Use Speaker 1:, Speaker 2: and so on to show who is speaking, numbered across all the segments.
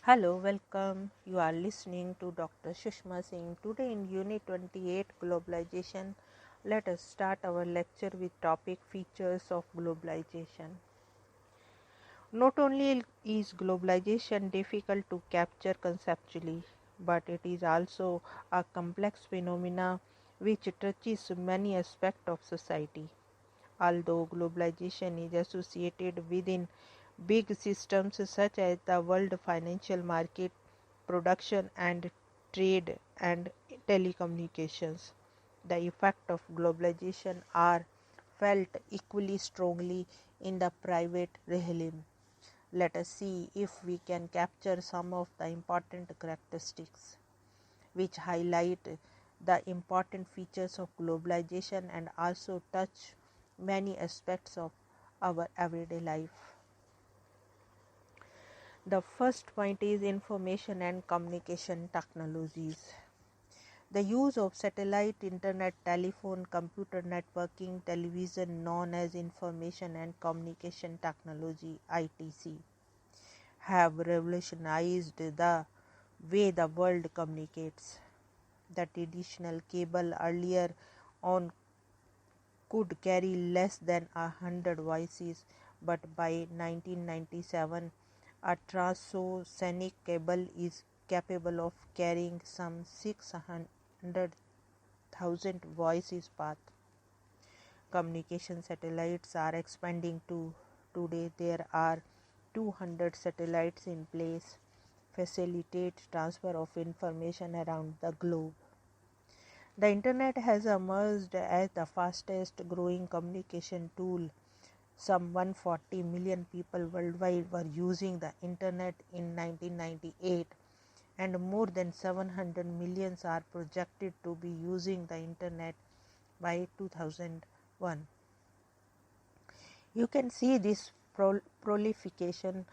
Speaker 1: Hello, welcome. You are listening to Dr. Sushma Singh. Today in Unit 28 Globalization, let us start our lecture with topic features of globalization. Not only is globalization difficult to capture conceptually, but it is also a complex phenomena which touches many aspects of society. Although globalization is associated within big systems such as the world financial market, production and trade and telecommunications, the effects of globalization are felt equally strongly in the private realm. Let us see if we can capture some of the important characteristics which highlight the important features of globalization and also touch many aspects of our everyday life. The first point is information and communication technologies. The use of satellite, internet, telephone, computer networking, television, known as information and communication technology (ITC), have revolutionized the way the world communicates. The traditional cable earlier on could carry less than 100 voices, but by 1997 a transoceanic cable is capable of carrying some 600,000 voices path. Communication satellites are expanding too. Today there are 200 satellites in place, facilitate transfer of information around the globe. The internet has emerged as the fastest growing communication tool. Some 140 million people worldwide were using the internet in 1998, and more than 700 million are projected to be using the internet by 2001. You can see this proliferation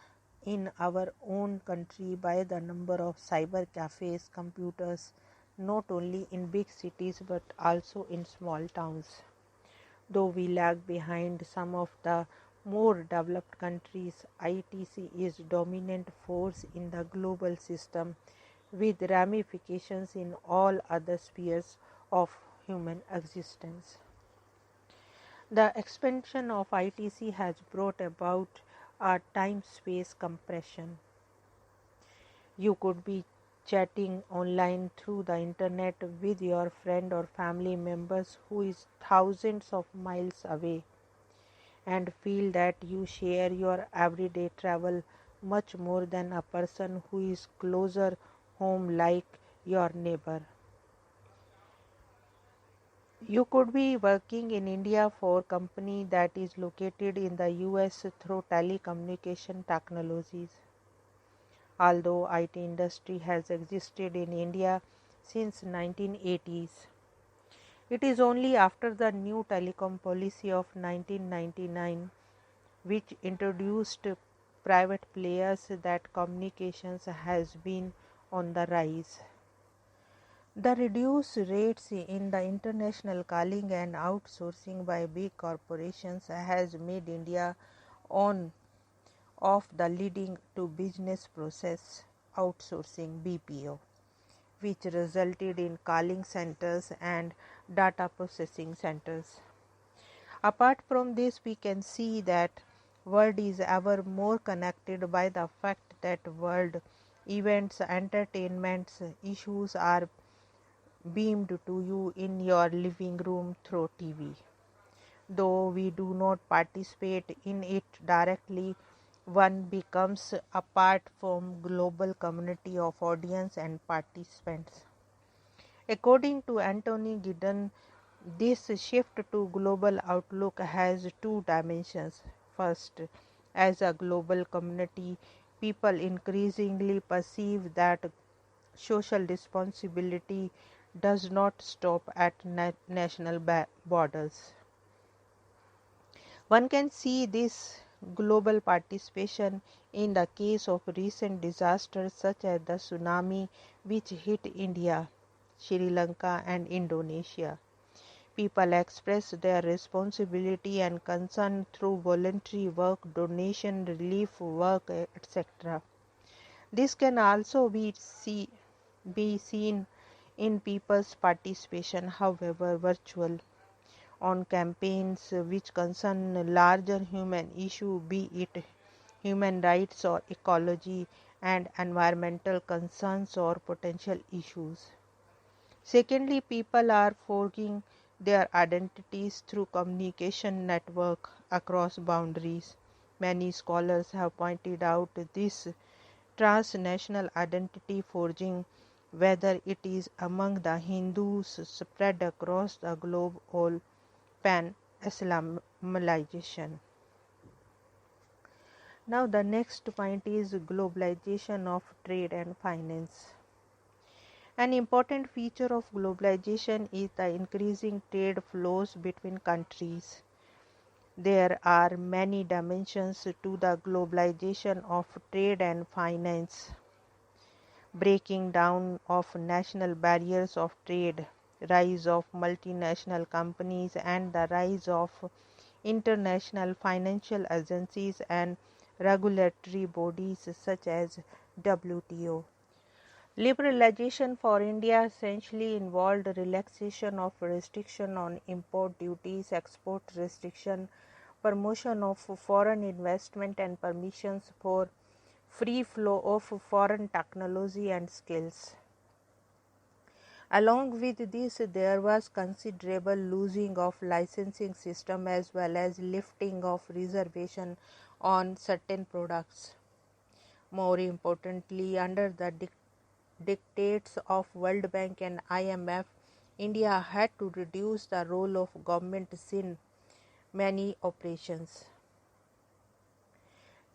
Speaker 1: in our own country by the number of cyber cafes, computers, not only in big cities but also in small towns. Though we lag behind some of the more developed countries, ITC is a dominant force in the global system with ramifications in all other spheres of human existence. The expansion of ITC has brought about a time-space compression. You could be chatting online through the internet with your friend or family members who is thousands of miles away and feel that you share your everyday travel much more than a person who is closer home like your neighbor. You could be working in India for a company that is located in the US through telecommunication technologies. Although IT industry has existed in India since 1980s, it is only after the new telecom policy of 1999, which introduced private players, that communications has been on the rise. The reduced rates in the international calling and outsourcing by big corporations has made India one of the leading to business process outsourcing (BPO), which resulted in calling centers and data processing centers. Apart from this, we can see that world is ever more connected by the fact that world events, entertainments, issues are beamed to you in your living room through TV. Though we do not participate in it directly, one becomes a part from global community of audience and participants. According to Anthony Giddens, this shift to global outlook has two dimensions. First, as a global community, people increasingly perceive that social responsibility does not stop at national borders. One can see this global participation in the case of recent disasters such as the tsunami which hit India, Sri Lanka and Indonesia. People express their responsibility and concern through voluntary work, donation, relief work, etc. This can also be seen in people's participation, however virtual, on campaigns which concern larger human issue, be it human rights or ecology and environmental concerns or potential issues. Secondly, people are forging their identities through communication network across boundaries. Many scholars have pointed out this transnational identity forging, whether it is among the Hindus spread across the globe or pan-Islamization. Now the next point is globalization of trade and finance. An important feature of globalization is the increasing trade flows between countries. There are many dimensions to the globalization of trade and finance: breaking down of national barriers of trade, rise of multinational companies, and the rise of international financial agencies and regulatory bodies such as WTO. Liberalization for India essentially involved relaxation of restriction on import duties, export restriction, promotion of foreign investment, and permissions for free flow of foreign technology and skills. Along with this, there was considerable loosening of licensing system as well as lifting of reservation on certain products. More importantly, under the dictates of World Bank and IMF, India had to reduce the role of government in many operations.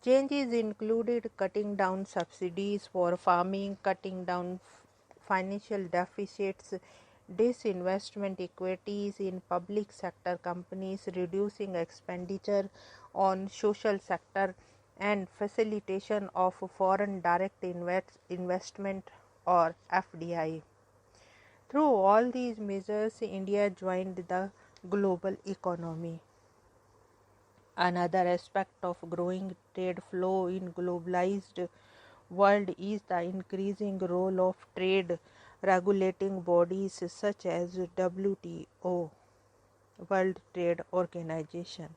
Speaker 1: Changes included cutting down subsidies for farming, cutting down financial deficits, disinvestment equities in public sector companies, reducing expenditure on social sector, and facilitation of foreign direct investment or FDI. Through all these measures, India joined the global economy. Another aspect of growing trade flow in globalized world is the increasing role of trade regulating bodies such as WTO, World Trade Organization.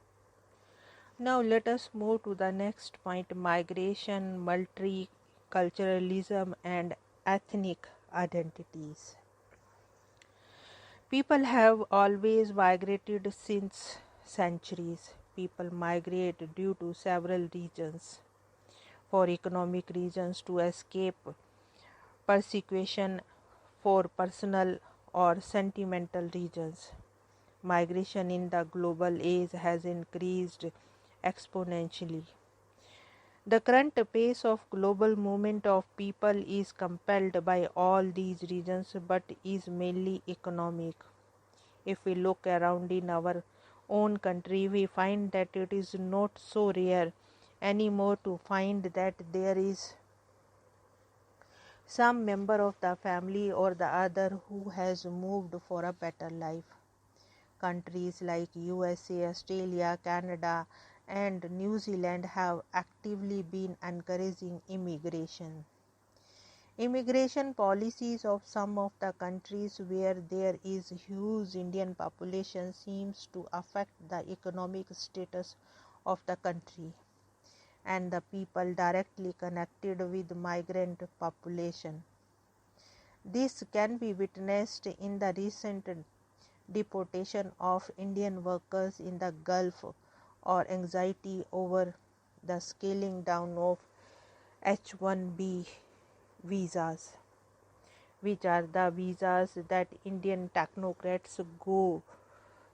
Speaker 1: Now let us move to the next point: migration, multiculturalism, and ethnic identities. People have always migrated since centuries. People migrate due to several reasons: for economic reasons, to escape persecution, for personal or sentimental reasons. Migration in the global age has increased exponentially. The current pace of global movement of people is compelled by all these reasons but is mainly economic. If we look around in our own country, we find that it is not so rare anymore to find that there is some member of the family or the other who has moved for a better life. Countries like USA, Australia, Canada, and New Zealand have actively been encouraging immigration. Immigration policies of some of the countries where there is huge Indian population seems to affect the economic status of the country and the people directly connected with migrant population. This can be witnessed in the recent deportation of Indian workers in the Gulf or anxiety over the scaling down of H-1B visas, which are the visas that Indian technocrats go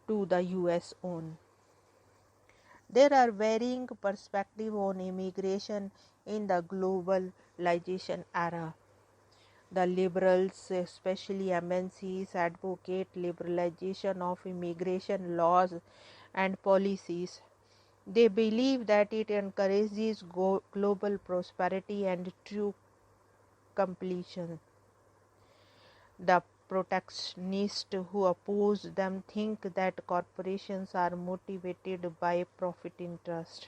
Speaker 1: to the US on. There are varying perspectives on immigration in the globalization era. The liberals, especially MNCs, advocate liberalization of immigration laws and policies. They believe that it encourages global prosperity and true completion. The protectionists who oppose them think that corporations are motivated by profit interest,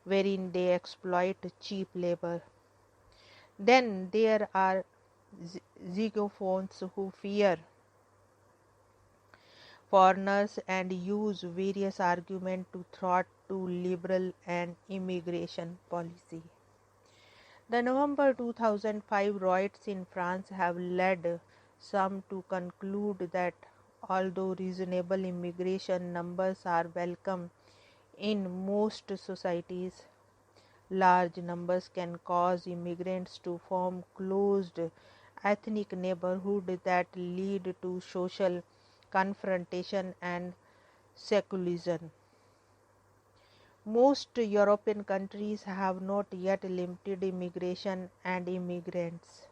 Speaker 1: wherein they exploit cheap labor. Then there are xenophones who fear foreigners and use various arguments to thwart to liberal and immigration policy. The November 2005 riots in France have led some to conclude that although reasonable immigration numbers are welcome in most societies, large numbers can cause immigrants to form closed ethnic neighborhoods that lead to social confrontation and secularism. Most European countries have not yet limited immigration, and immigrants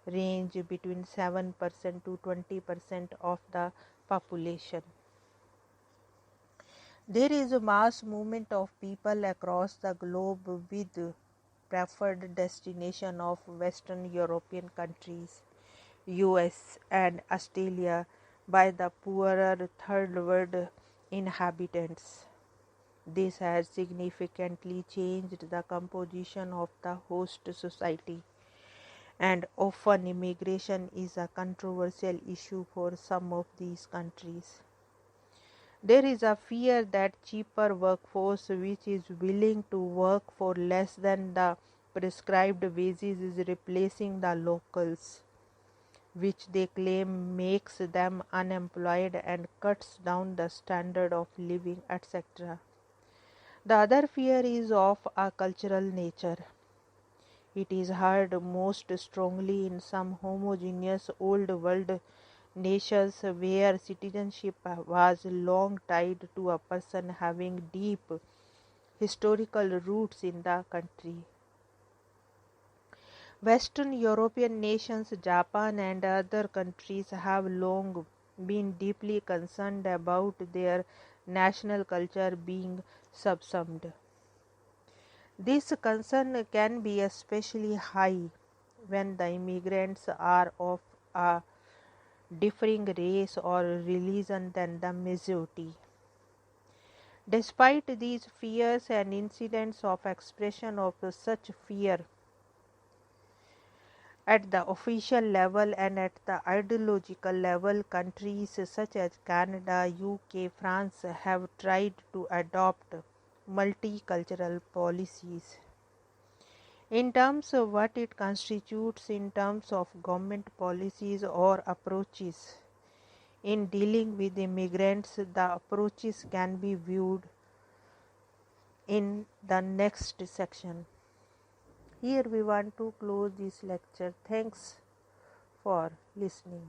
Speaker 1: range between 7% to 20% of the population. There is a mass movement of people across the globe with preferred destination of Western European countries, US and Australia by the poorer third world inhabitants. This has significantly changed the composition of the host society, and often immigration is a controversial issue for some of these countries. There is a fear that cheaper workforce which is willing to work for less than the prescribed wages is replacing the locals, which they claim makes them unemployed and cuts down the standard of living, etc. The other fear is of a cultural nature. It is heard most strongly in some homogeneous old world nations where citizenship was long tied to a person having deep historical roots in the country. Western European nations, Japan and other countries have long been deeply concerned about their national culture being subsumed. This concern can be especially high when the immigrants are of a differing race or religion than the majority. Despite these fears and incidents of expression of such fear at the official level and at the ideological level, countries such as Canada, UK, France have tried to adopt multicultural policies. In terms of what it constitutes in terms of government policies or approaches in dealing with immigrants, the approaches can be viewed in the next section. Here we want to close this lecture. Thanks for listening.